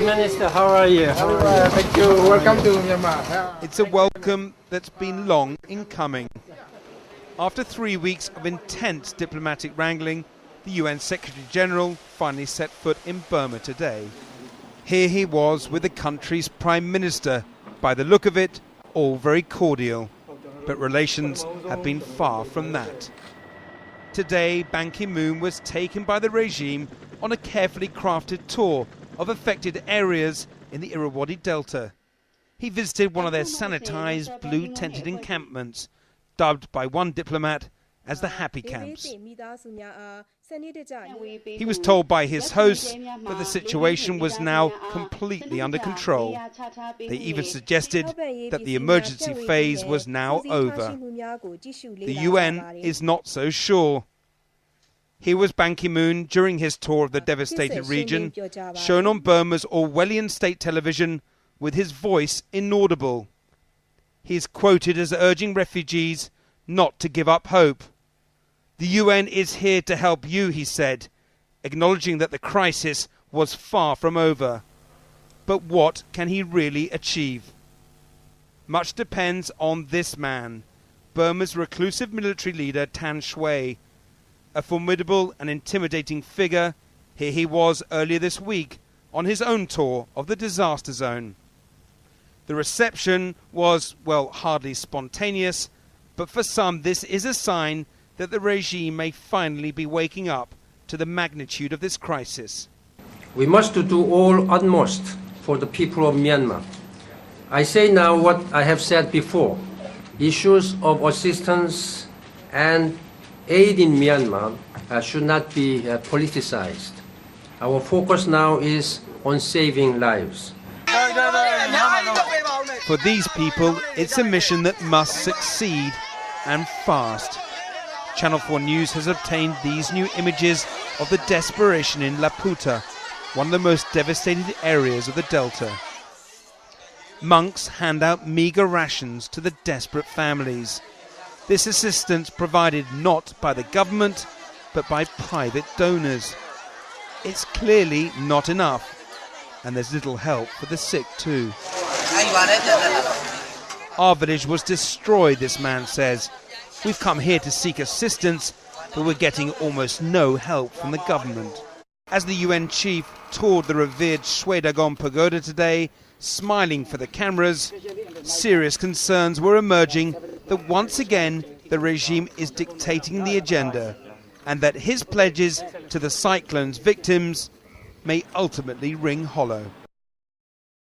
Minister, how are you? Thank you. Welcome to Myanmar. It's a welcome that's been long in coming. After 3 weeks of intense diplomatic wrangling, the UN Secretary-General finally set foot in Burma today. Here he was with the country's Prime Minister. By the look of it, all very cordial. But relations have been far from that. Today, Ban Ki-moon was taken by the regime on a carefully crafted tour of affected areas in the Irrawaddy Delta. He visited one of their sanitized, blue-tented encampments, dubbed by one diplomat as the happy camps. He was told by his hosts that the situation was now completely under control. They even suggested that the emergency phase was now over. The UN is not so sure. Here was Ban Ki-moon during his tour of the devastated region, shown on Burma's Orwellian state television with his voice inaudible. He is quoted as urging refugees not to give up hope. The UN is here to help you, he said, acknowledging that the crisis was far from over. But what can he really achieve? Much depends on this man, Burma's reclusive military leader Tan Shwe. A formidable and intimidating figure, here he was earlier this week on his own tour of the disaster zone. The reception was, well, hardly spontaneous, but for some this is a sign that the regime may finally be waking up to the magnitude of this crisis. We must do all utmost for the people of Myanmar. I say now what I have said before. Issues of assistance and aid in Myanmar should not be politicized. Our focus now is on saving lives. For these people, it's a mission that must succeed, and fast. Channel 4 News has obtained these new images of the desperation in Laputa, one of the most devastated areas of the Delta. Monks hand out meagre rations to the desperate families. This assistance provided not by the government, but by private donors. It's clearly not enough, and there's little help for the sick too. Our village was destroyed, this man says. We've come here to seek assistance, but we're getting almost no help from the government. As the UN chief toured the revered Shwe Dagon pagoda today, smiling for the cameras, serious concerns were emerging that once again the regime is dictating the agenda, and that his pledges to the cyclone's victims may ultimately ring hollow.